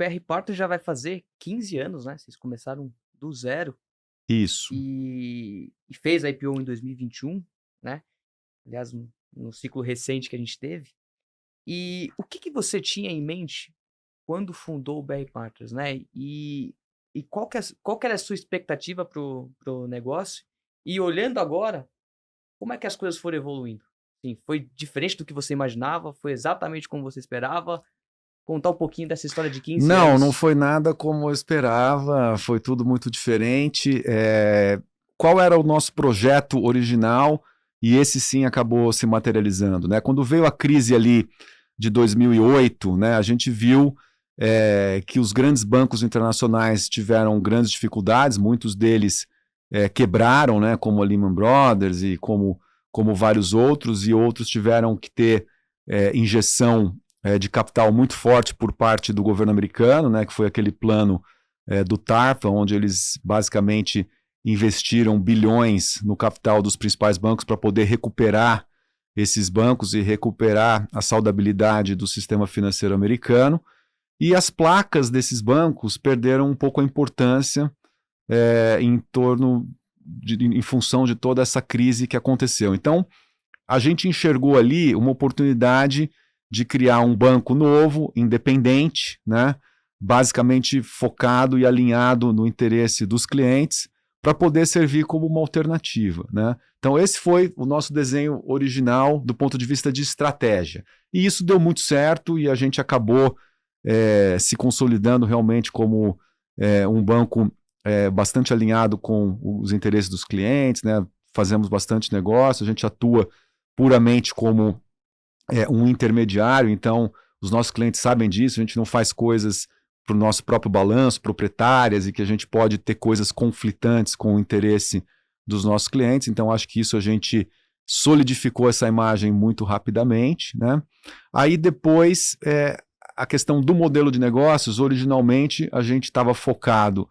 BR Partners já vai fazer 15 anos, né, vocês começaram do zero Isso. e fez a IPO em 2021, né, aliás, no ciclo recente que a gente teve. E o que que você tinha em mente quando fundou o BR Partners, né, e qual que era a sua expectativa pro negócio? E olhando agora, como é que as coisas foram evoluindo? Sim, foi diferente do que você imaginava? Foi exatamente como você esperava? Contar um pouquinho dessa história de 15 Não, não anos. foi nada como eu esperava, foi tudo muito diferente. Qual era o nosso projeto original? E esse sim acabou se materializando, né? Quando veio a crise ali de 2008, né, a gente viu que os grandes bancos internacionais tiveram grandes dificuldades, muitos deles quebraram, né, como a Lehman Brothers e como vários outros, e outros tiveram que ter injeção de capital muito forte por parte do governo americano, né, que foi aquele plano do TARPA, onde eles basicamente investiram bilhões no capital dos principais bancos para poder recuperar esses bancos e recuperar a saudabilidade do sistema financeiro americano. E as placas desses bancos perderam um pouco a importância em função de toda essa crise que aconteceu. Então, a gente enxergou ali uma oportunidade de criar um banco novo, independente, né, basicamente focado e alinhado no interesse dos clientes, para poder servir como uma alternativa, né? Então esse foi o nosso desenho original do ponto de vista de estratégia. E isso deu muito certo e a gente acabou se consolidando realmente como um banco bastante alinhado com os interesses dos clientes, né? Fazemos bastante negócio, a gente atua puramente como um intermediário, então os nossos clientes sabem disso, a gente não faz coisas para o nosso próprio balanço, proprietárias, e que a gente pode ter coisas conflitantes com o interesse dos nossos clientes, então acho que isso a gente solidificou essa imagem muito rapidamente, né? Aí depois, a questão do modelo de negócios, originalmente a gente estava focado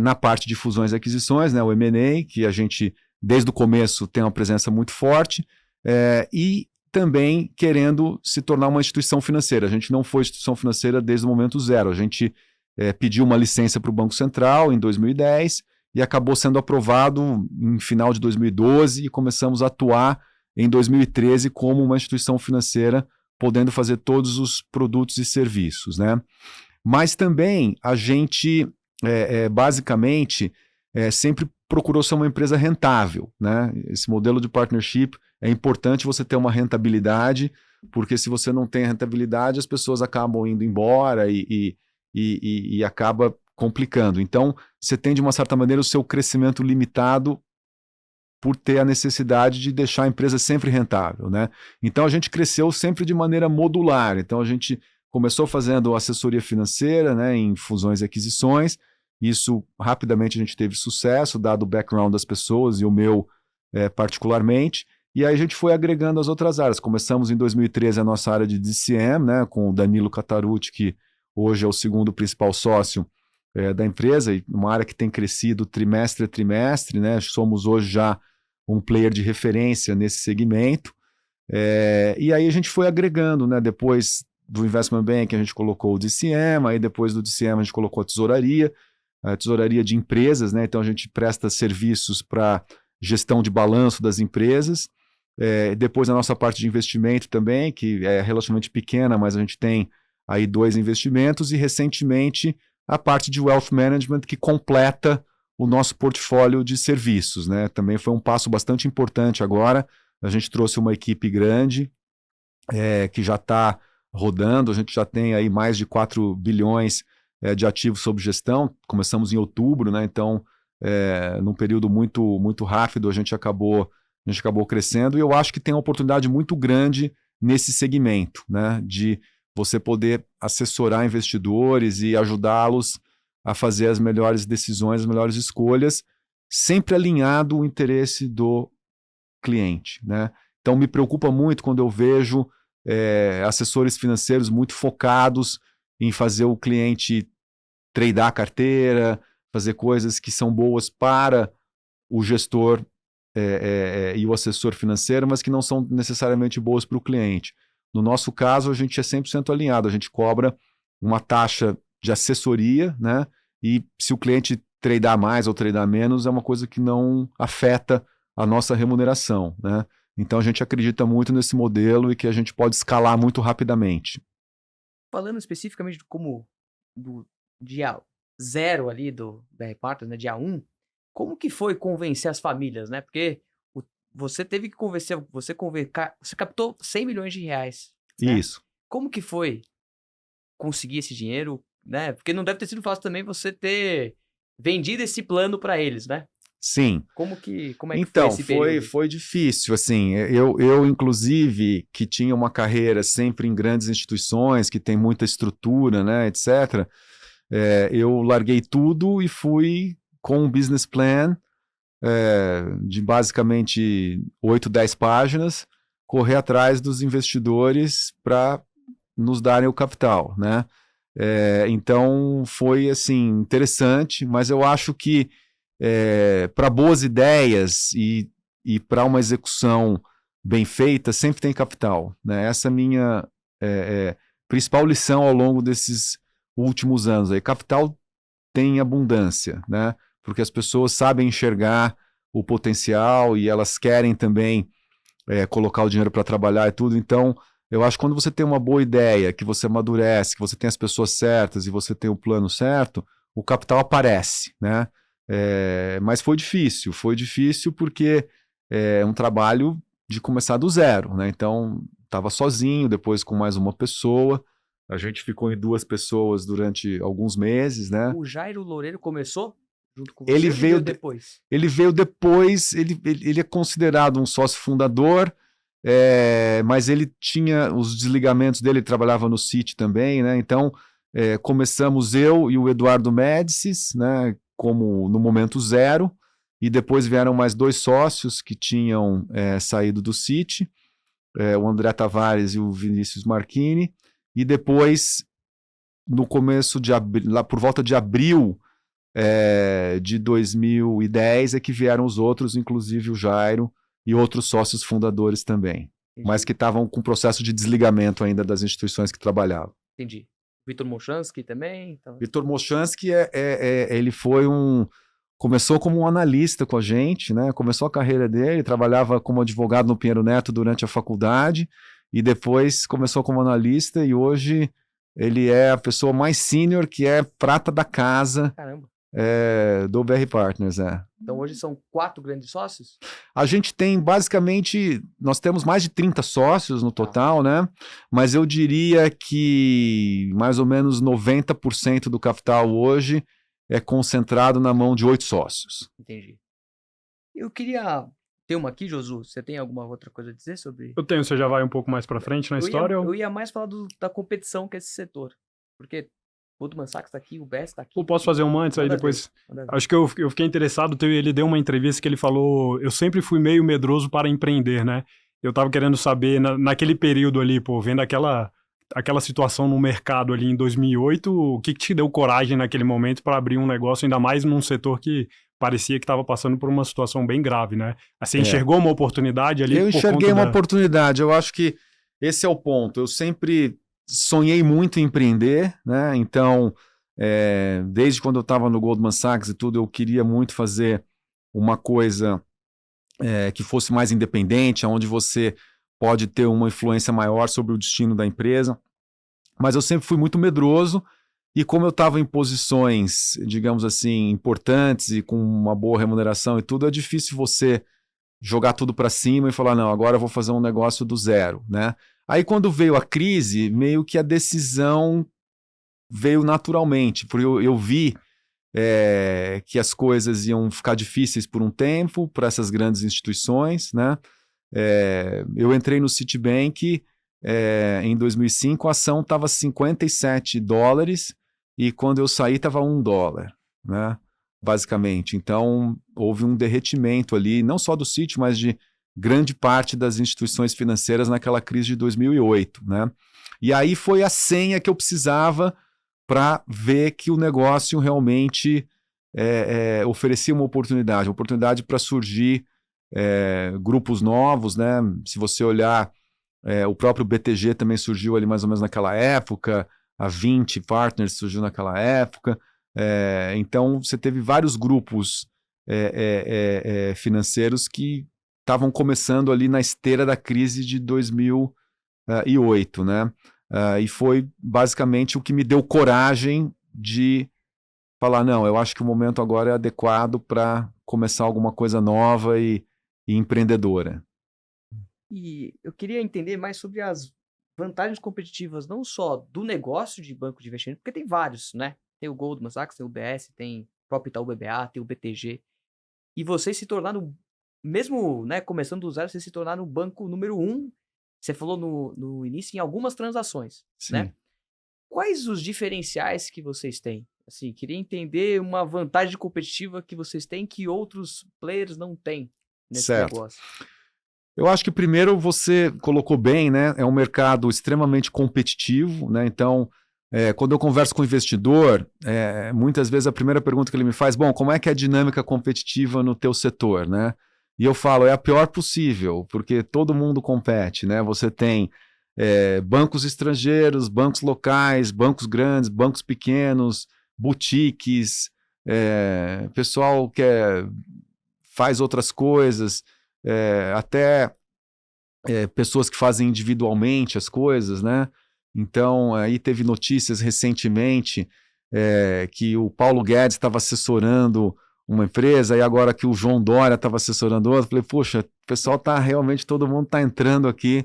na parte de fusões e aquisições, né, o M&A, que a gente desde o começo tem uma presença muito forte, e também querendo se tornar uma instituição financeira. A gente não foi instituição financeira desde o momento zero. A gente pediu uma licença para o Banco Central em 2010 e acabou sendo aprovado em final de 2012 e começamos a atuar em 2013 como uma instituição financeira, podendo fazer todos os produtos e serviços, né? Mas também a gente, basicamente, sempre procurou ser uma empresa rentável, né? Esse modelo de partnership é importante você ter uma rentabilidade, porque se você não tem rentabilidade, as pessoas acabam indo embora e acaba complicando. Então, você tem, de uma certa maneira, o seu crescimento limitado por ter a necessidade de deixar a empresa sempre rentável, né? Então, a gente cresceu sempre de maneira modular. Então, a gente começou fazendo assessoria financeira, né, em fusões e aquisições. Isso, rapidamente, a gente teve sucesso, dado o background das pessoas e o meu particularmente. E aí a gente foi agregando as outras áreas. Começamos em 2013 a nossa área de DCM, né, com o Danilo Catarucci, que hoje é o segundo principal sócio da empresa, e uma área que tem crescido trimestre a trimestre, né? Somos hoje já um player de referência nesse segmento. E aí a gente foi agregando, né? Depois do Investment Bank a gente colocou o DCM, aí depois do DCM a gente colocou a tesouraria de empresas, né? Então a gente presta serviços para gestão de balanço das empresas. Depois a nossa parte de investimento também, que é relativamente pequena, mas a gente tem aí 2 investimentos, e recentemente a parte de wealth management, que completa o nosso portfólio de serviços, né? Também foi um passo bastante importante agora. A gente trouxe uma equipe grande que já está rodando, a gente já tem aí mais de 4 bilhões de ativos sob gestão. Começamos em outubro, né? Então, num período muito, muito rápido, a gente acabou crescendo, e eu acho que tem uma oportunidade muito grande nesse segmento, né? De você poder assessorar investidores e ajudá-los a fazer as melhores decisões, as melhores escolhas, sempre alinhado o interesse do cliente, né? Então me preocupa muito quando eu vejo assessores financeiros muito focados em fazer o cliente tradear a carteira, fazer coisas que são boas para o gestor e o assessor financeiro, mas que não são necessariamente boas para o cliente. No nosso caso, a gente é 100% alinhado, a gente cobra uma taxa de assessoria, né? E se o cliente tradar mais ou tradar menos, é uma coisa que não afeta a nossa remuneração, né? Então a gente acredita muito nesse modelo e que a gente pode escalar muito rapidamente. Falando especificamente de como do dia 0 ali do BR Partners, né, dia 1, como que foi convencer as famílias, né? Porque você teve que convencer, você captou 100 milhões de reais, né? Isso. Como que foi conseguir esse dinheiro, né? Porque não deve ter sido fácil também você ter vendido esse plano para eles, né? Sim. Como é que foi Então, esse período? foi difícil, assim, eu inclusive, que tinha uma carreira sempre em grandes instituições, que tem muita estrutura, né, etc., eu larguei tudo e fui com um business plan de basicamente 8, 10 páginas, correr atrás dos investidores para nos darem o capital, né? Então, foi, assim, interessante, mas eu acho que para boas ideias e para uma execução bem feita, sempre tem capital, né? Essa é a minha principal lição ao longo desses últimos anos. Aí, capital tem abundância, né? Porque as pessoas sabem enxergar o potencial e elas querem também colocar o dinheiro para trabalhar e tudo. Então, eu acho que quando você tem uma boa ideia, que você amadurece, que você tem as pessoas certas e você tem o plano certo, o capital aparece, né? Mas foi difícil porque é um trabalho de começar do zero, né? Então, estava sozinho, depois com mais uma pessoa, a gente ficou em 2 pessoas durante alguns meses, né? O Jairo Loureiro começou junto com você Ele ou veio depois? Ele veio depois, ele é considerado um sócio fundador, mas ele tinha os desligamentos dele, ele trabalhava no Citi também, né? Então, começamos eu e o Eduardo Médicis, né, como no momento zero, e depois vieram mais 2 sócios que tinham saído do Citi, o André Tavares e o Vinícius Marchini, e depois, no começo de abril, lá por volta de abril de 2010, é que vieram os outros, inclusive o Jairo e outros sócios fundadores também, mas que estavam com processo de desligamento ainda das instituições que trabalhavam. Entendi. Vitor Mochansky também? Então... Vitor Mochansky, ele foi começou como um analista com a gente, né? Começou a carreira dele, trabalhava como advogado no Pinheiro Neto durante a faculdade e depois começou como analista e hoje ele é a pessoa mais sênior, que é prata da casa. Caramba. Do BR Partners, Então hoje são 4 grandes sócios? A gente tem basicamente, nós temos mais de 30 sócios no total, né? Mas eu diria que mais ou menos 90% do capital hoje é concentrado na mão de 8 sócios. Entendi. Eu queria ter uma aqui, Josu. Você tem alguma outra coisa a dizer sobre? Eu tenho, você já vai um pouco mais para frente na história? Eu ia mais falar da competição que é esse setor. Porque o Goldman Sachs tá aqui, o BES tá aqui. Eu posso fazer uma antes, aí depois... Acho que eu fiquei interessado, ele deu uma entrevista que ele falou, eu sempre fui meio medroso para empreender, né? Eu tava querendo saber, naquele período ali, vendo aquela situação no mercado ali em 2008, o que te deu coragem naquele momento para abrir um negócio, ainda mais num setor que parecia que estava passando por uma situação bem grave, né? Você enxergou uma oportunidade ali? Eu enxerguei uma oportunidade, eu acho que esse é o ponto. Eu sempre sonhei muito em empreender, né? Então, desde quando eu estava no Goldman Sachs e tudo, eu queria muito fazer uma coisa que fosse mais independente, onde você pode ter uma influência maior sobre o destino da empresa. Mas eu sempre fui muito medroso e como eu estava em posições, digamos assim, importantes e com uma boa remuneração e tudo, é difícil você jogar tudo para cima e falar, não, agora eu vou fazer um negócio do zero, né? Aí quando veio a crise, meio que a decisão veio naturalmente, porque eu vi que as coisas iam ficar difíceis por um tempo para essas grandes instituições, né? Eu entrei no Citibank em 2005, a ação estava $57 e quando eu saí estava $1, né? Basicamente. Então, houve um derretimento ali, não só do Citi, mas de grande parte das instituições financeiras naquela crise de 2008, né? E aí foi a senha que eu precisava para ver que o negócio realmente oferecia uma oportunidade para surgir grupos novos, né? Se você olhar, o próprio BTG também surgiu ali mais ou menos naquela época, a 20 Partners surgiu naquela época. Então, você teve vários grupos financeiros que estavam começando ali na esteira da crise de 2008, né? E foi basicamente o que me deu coragem de falar, não, eu acho que o momento agora é adequado para começar alguma coisa nova e empreendedora. E eu queria entender mais sobre as vantagens competitivas, não só do negócio de banco de investimento, porque tem vários, né? Tem o Goldman Sachs, tem o UBS, tem o próprio Itaú BBA, tem o BTG. E vocês se tornaram, mesmo, né, começando do zero, vocês se tornaram o banco número 1, você falou no início, em algumas transações, Sim. né? Quais os diferenciais que vocês têm? Assim, queria entender uma vantagem competitiva que vocês têm que outros players não têm nesse negócio. Eu acho que primeiro você colocou bem, né? É um mercado extremamente competitivo, né? Então, quando eu converso com o investidor, muitas vezes a primeira pergunta que ele me faz, bom, como é que é a dinâmica competitiva no teu setor, né? E eu falo, é a pior possível, porque todo mundo compete, né? Você tem bancos estrangeiros, bancos locais, bancos grandes, bancos pequenos, boutiques, pessoal que faz outras coisas, até pessoas que fazem individualmente as coisas, né? Então, aí teve notícias recentemente que o Paulo Guedes estava assessorando uma empresa, e agora que o João Dória estava assessorando outra, falei, poxa, o pessoal tá realmente, todo mundo está entrando aqui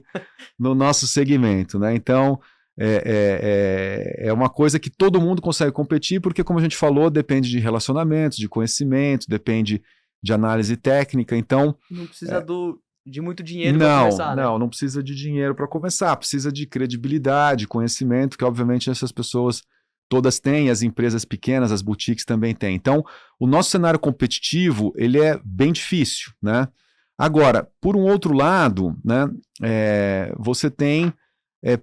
no nosso segmento, né? Então, é uma coisa que todo mundo consegue competir, porque, como a gente falou, depende de relacionamentos, de conhecimento, depende de análise técnica, então... Não precisa de muito dinheiro para começar, né? Não precisa de dinheiro para começar, precisa de credibilidade, conhecimento, que obviamente essas pessoas todas têm, as empresas pequenas, as boutiques também têm. Então, o nosso cenário competitivo, ele é bem difícil, né? Agora, por um outro lado, né, você tem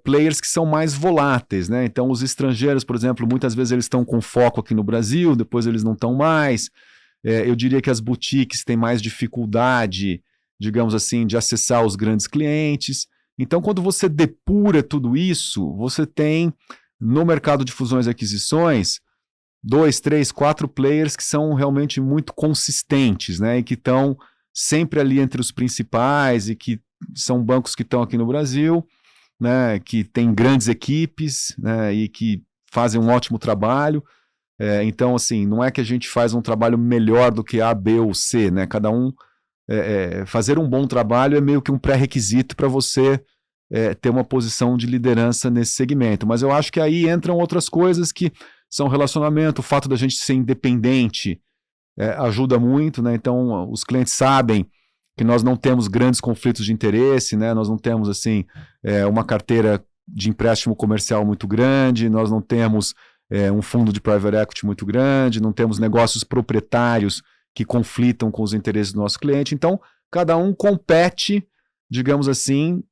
players que são mais voláteis, né? Então, os estrangeiros, por exemplo, muitas vezes eles estão com foco aqui no Brasil, depois eles não estão mais. Eu diria que as boutiques têm mais dificuldade, digamos assim, de acessar os grandes clientes. Então, quando você depura tudo isso, você tem, no mercado de fusões e aquisições, 2, 3, 4 players que são realmente muito consistentes, né? E que estão sempre ali entre os principais e que são bancos que estão aqui no Brasil, né? Que têm grandes equipes, né? E que fazem um ótimo trabalho. Então, assim, não é que a gente faz um trabalho melhor do que A, B ou C, né? Cada um... fazer um bom trabalho é meio que um pré-requisito para você ter uma posição de liderança nesse segmento. Mas eu acho que aí entram outras coisas que são relacionamento, o fato da gente ser independente ajuda muito, né? Então, os clientes sabem que nós não temos grandes conflitos de interesse, né? Nós não temos, assim, uma carteira de empréstimo comercial muito grande, nós não temos um fundo de private equity muito grande, não temos negócios proprietários que conflitam com os interesses do nosso cliente. Então, cada um compete, digamos assim,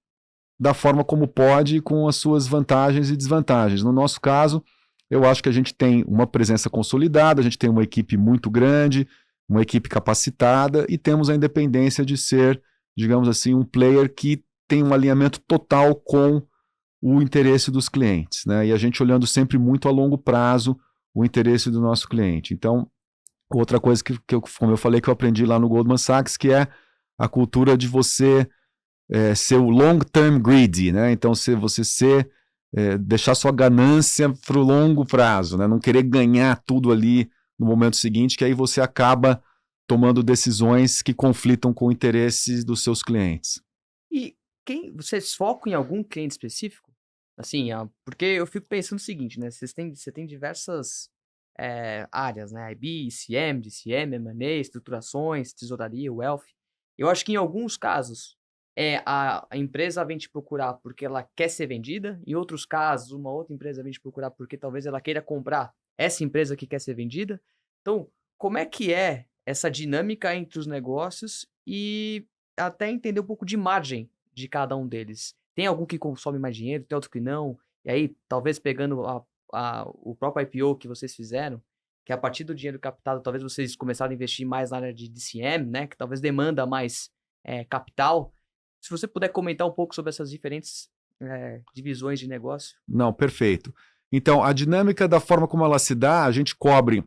da forma como pode, com as suas vantagens e desvantagens. No nosso caso, eu acho que a gente tem uma presença consolidada, a gente tem uma equipe muito grande, uma equipe capacitada e temos a independência de ser, digamos assim, um player que tem um alinhamento total com o interesse dos clientes, né? E a gente olhando sempre muito a longo prazo o interesse do nosso cliente. Então, outra coisa que como eu falei, que eu aprendi lá no Goldman Sachs, que é a cultura de você ser o long-term greedy, né? Então, você deixar sua ganância para o longo prazo, né? Não querer ganhar tudo ali no momento seguinte, que aí você acaba tomando decisões que conflitam com o interesse dos seus clientes. E vocês focam em algum cliente específico? Assim, porque eu fico pensando o seguinte, né? Você tem diversas áreas, né? IB, ICM, DCM, M&A, estruturações, tesouraria, wealth. Eu acho que em alguns casos a empresa vem te procurar porque ela quer ser vendida. Em outros casos, uma outra empresa vem te procurar porque talvez ela queira comprar essa empresa que quer ser vendida. Então, como é que é essa dinâmica entre os negócios e até entender um pouco de margem de cada um deles? Tem algum que consome mais dinheiro, tem outro que não? E aí, talvez pegando o próprio IPO que vocês fizeram, que a partir do dinheiro captado, talvez vocês começaram a investir mais na área de DCM, né? Que talvez demanda mais capital. Se você puder comentar um pouco sobre essas diferentes divisões de negócio. Não, perfeito. Então, a dinâmica da forma como ela se dá, a gente cobre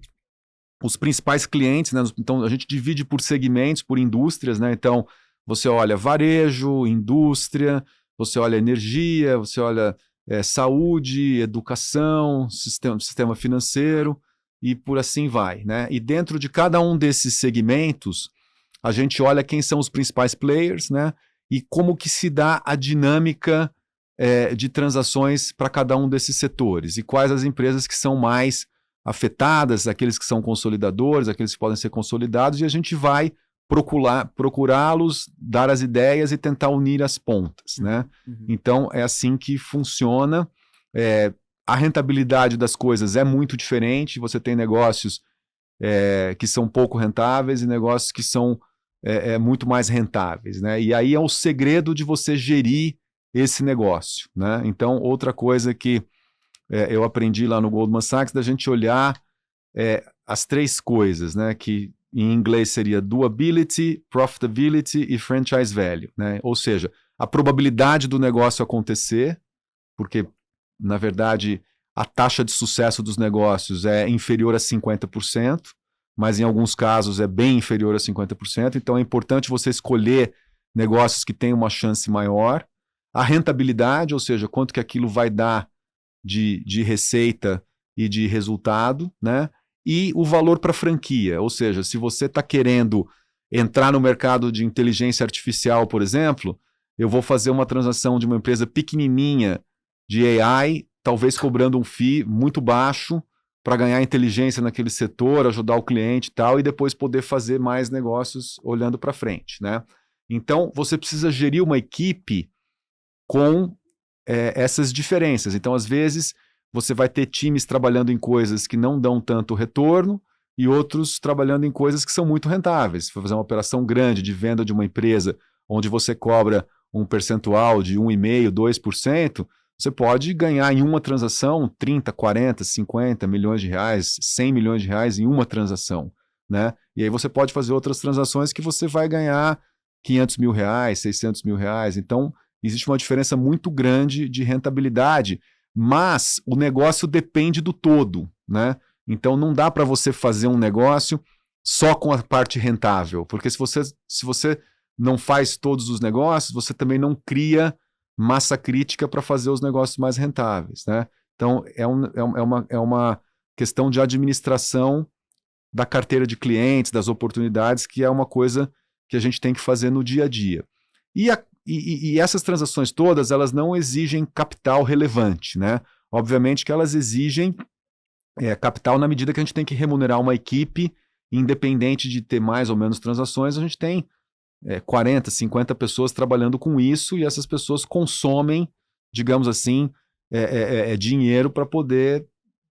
os principais clientes, né? Então, a gente divide por segmentos, por indústrias, né? Então, você olha varejo, indústria, você olha energia, você olha saúde, educação, sistema financeiro e por assim vai, né? E dentro de cada um desses segmentos, a gente olha quem são os principais players, né? E como que se dá a dinâmica de transações para cada um desses setores e quais as empresas que são mais afetadas, aqueles que são consolidadores, aqueles que podem ser consolidados, e a gente vai procurá-los, dar as ideias e tentar unir as pontas, né? Uhum. Então, é assim que funciona. A rentabilidade das coisas é muito diferente. Você tem negócios que são pouco rentáveis e negócios que são muito mais rentáveis, né? E aí é o segredo de você gerir esse negócio, né? Então, outra coisa que eu aprendi lá no Goldman Sachs, da gente olhar as três coisas, né? Que em inglês seria doability, profitability e franchise value, né? Ou seja, a probabilidade do negócio acontecer, porque, na verdade, a taxa de sucesso dos negócios é inferior a 50%, mas em alguns casos é bem inferior a 50%, então é importante você escolher negócios que têm uma chance maior. A rentabilidade, ou seja, quanto que aquilo vai dar de receita e de resultado, né? E o valor para franquia, ou seja, se você está querendo entrar no mercado de inteligência artificial, por exemplo, eu vou fazer uma transação de uma empresa pequenininha de AI, talvez cobrando um fee muito baixo para ganhar inteligência naquele setor, ajudar o cliente e tal, e depois poder fazer mais negócios olhando para frente, né? Então, você precisa gerir uma equipe com essas diferenças. Então, às vezes, você vai ter times trabalhando em coisas que não dão tanto retorno e outros trabalhando em coisas que são muito rentáveis. Se for fazer uma operação grande de venda de uma empresa onde você cobra um percentual de 1,5%, 2%, você pode ganhar em uma transação 30, 40, 50 milhões de reais, 100 milhões de reais em uma transação, né? E aí você pode fazer outras transações que você vai ganhar 500 mil reais, 600 mil reais. Então, existe uma diferença muito grande de rentabilidade, mas o negócio depende do todo, né? Então não dá para você fazer um negócio só com a parte rentável, porque se você não faz todos os negócios, você também não cria massa crítica para fazer os negócios mais rentáveis, né? Então é uma questão de administração da carteira de clientes, das oportunidades, que é uma coisa que a gente tem que fazer no dia a dia. E essas transações todas, elas não exigem capital relevante, né? Obviamente que elas exigem capital na medida que a gente tem que remunerar uma equipe, independente de ter mais ou menos transações, a gente tem 40, 50 pessoas trabalhando com isso e essas pessoas consomem, digamos assim, dinheiro para poder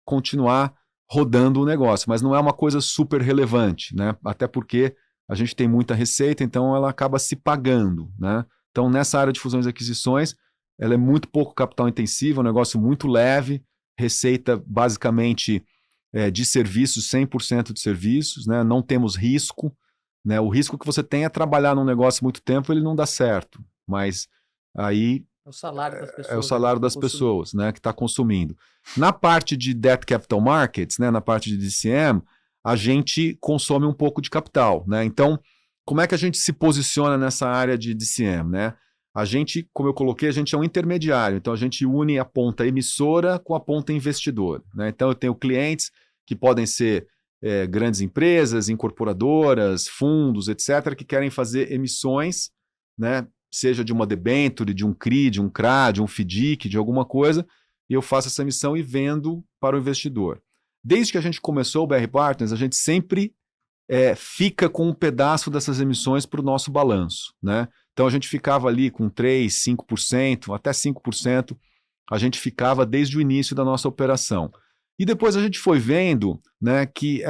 continuar rodando o negócio, mas não é uma coisa super relevante, né? Até porque a gente tem muita receita, então ela acaba se pagando, né? Então, nessa área de fusões e aquisições, ela é muito pouco capital intensiva, um negócio muito leve, receita basicamente de serviços, 100% de serviços, né? Não temos risco, né? O risco que você tem é trabalhar num negócio muito tempo, ele não dá certo, mas aí é o salário das pessoas. É o salário das pessoas, né, que está consumindo. Na parte de Debt Capital Markets, né, na parte de DCM, a gente consome um pouco de capital, né? Então, como é que a gente se posiciona nessa área de DCM, né? A gente, como eu coloquei, a gente é um intermediário, então a gente une a ponta emissora com a ponta investidora, né? Então eu tenho clientes que podem ser grandes empresas, incorporadoras, fundos, etc., que querem fazer emissões, né? Seja de uma debênture, de um CRI, de um CRA, de um FDIC, de alguma coisa, e eu faço essa emissão e vendo para o investidor. Desde que a gente começou o BR Partners, a gente sempre fica com um pedaço dessas emissões para o nosso balanço, né? Então a gente ficava ali com 3%, 5%, até 5%, a gente ficava desde o início da nossa operação. E depois a gente foi vendo, né, que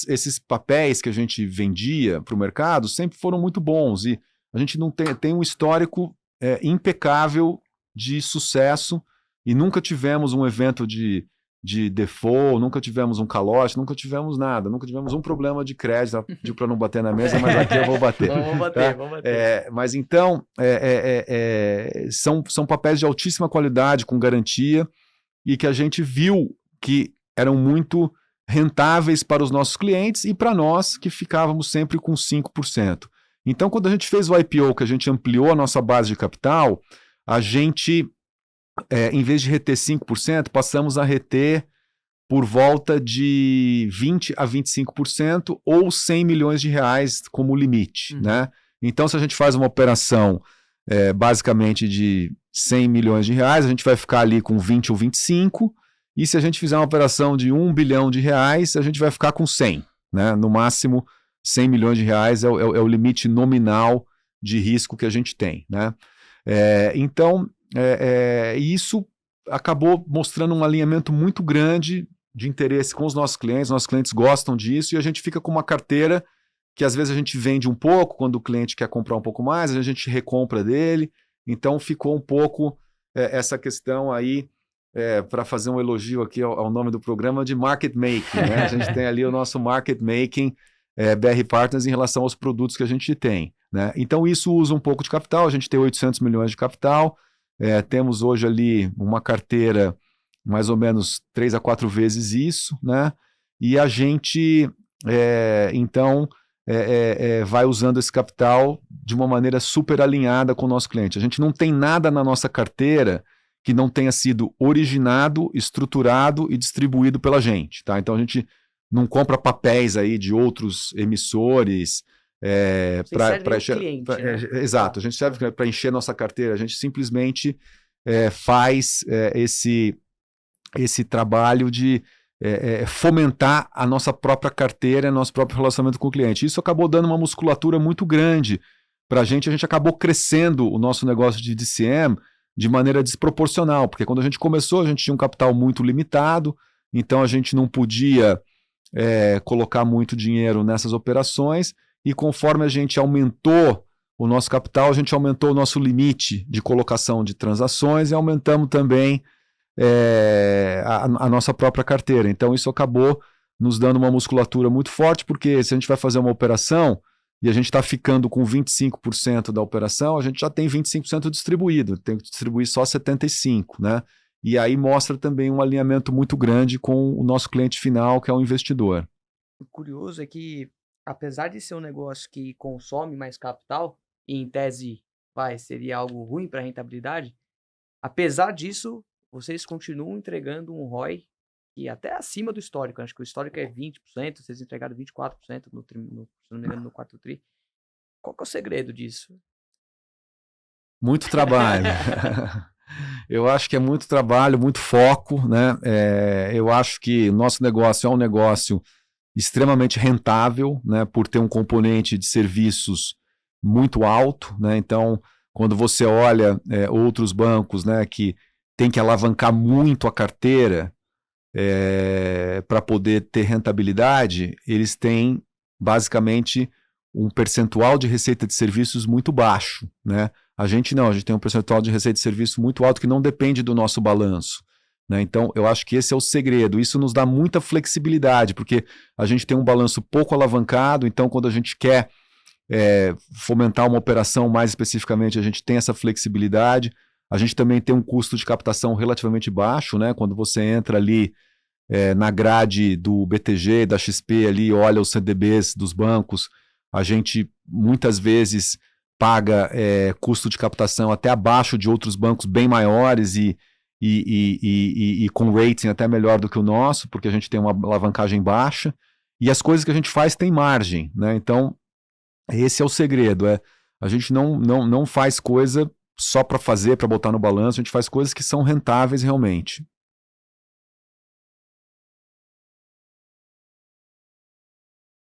esses papéis que a gente vendia para o mercado sempre foram muito bons e a gente não tem um histórico impecável de sucesso e nunca tivemos um evento de default, nunca tivemos um calote, nunca tivemos nada, nunca tivemos um problema de crédito. Pediu para não bater na mesa, mas aqui eu vou bater. Vamos bater, tá? Vamos bater. Mas então, são papéis de altíssima qualidade, com garantia, e que a gente viu que eram muito rentáveis para os nossos clientes e para nós, que ficávamos sempre com 5%. Então, quando a gente fez o IPO, que a gente ampliou a nossa base de capital, a gente, em vez de reter 5%, passamos a reter por volta de 20% a 25% ou 100 milhões de reais como limite, né? Então, se a gente faz uma operação basicamente de 100 milhões de reais, a gente vai ficar ali com 20 ou 25, e se a gente fizer uma operação de 1 bilhão de reais, a gente vai ficar com 100, né? No máximo, 100 milhões de reais é o limite nominal de risco que a gente tem, né? Então, isso acabou mostrando um alinhamento muito grande de interesse com os nossos clientes gostam disso, e a gente fica com uma carteira que às vezes a gente vende um pouco, quando o cliente quer comprar um pouco mais, a gente recompra dele, então ficou um pouco essa questão aí, para fazer um elogio aqui ao nome do programa, de market making, né? A gente tem ali o nosso market making, BR Partners, em relação aos produtos que a gente tem, né? Então isso usa um pouco de capital, a gente tem 800 milhões de capital, temos hoje ali uma carteira mais ou menos 3 a 4 vezes isso, né? E a gente, então, vai usando esse capital de uma maneira super alinhada com o nosso cliente. A gente não tem nada na nossa carteira que não tenha sido originado, estruturado e distribuído pela gente, tá? Então a gente não compra papéis aí de outros emissores para encher. Né? Exato, a gente serve para encher nossa carteira, a gente simplesmente faz esse trabalho de fomentar a nossa própria carteira, nosso próprio relacionamento com o cliente. Isso acabou dando uma musculatura muito grande para a gente acabou crescendo o nosso negócio de DCM de maneira desproporcional, porque quando a gente começou, a gente tinha um capital muito limitado, então a gente não podia colocar muito dinheiro nessas operações, e conforme a gente aumentou o nosso capital, a gente aumentou o nosso limite de colocação de transações e aumentamos também a nossa própria carteira. Então isso acabou nos dando uma musculatura muito forte, porque se a gente vai fazer uma operação e a gente está ficando com 25% da operação, a gente já tem 25% distribuído, tem que distribuir só 75%, né? E aí mostra também um alinhamento muito grande com o nosso cliente final, que é o investidor. O curioso é que, apesar de ser um negócio que consome mais capital, e em tese seria algo ruim para a rentabilidade, apesar disso, vocês continuam entregando um ROI que até acima do histórico. Acho que o histórico é 20%, vocês entregaram 24% se não me engano, no quarto tri. Qual que é o segredo disso? Muito trabalho. Eu acho que é muito trabalho, muito foco, né? Eu acho que o nosso negócio é um negócio extremamente rentável, né? Por ter um componente de serviços muito alto, né? Então, quando você olha outros bancos, né, que tem que alavancar muito a carteira para poder ter rentabilidade, eles têm basicamente um percentual de receita de serviços muito baixo, né? A gente não, a gente tem um percentual de receita de serviço muito alto que não depende do nosso balanço, né? Então, eu acho que esse é o segredo. Isso nos dá muita flexibilidade, porque a gente tem um balanço pouco alavancado, então quando a gente quer fomentar uma operação mais especificamente, a gente tem essa flexibilidade. A gente também tem um custo de captação relativamente baixo, né? Quando você entra ali na grade do BTG, da XP ali, olha os CDBs dos bancos, a gente muitas vezes paga custo de captação até abaixo de outros bancos bem maiores e com rating até melhor do que o nosso, porque a gente tem uma alavancagem baixa, e as coisas que a gente faz têm margem, né? Então, esse é o segredo, a gente não faz coisa só para fazer, para botar no balanço, a gente faz coisas que são rentáveis realmente.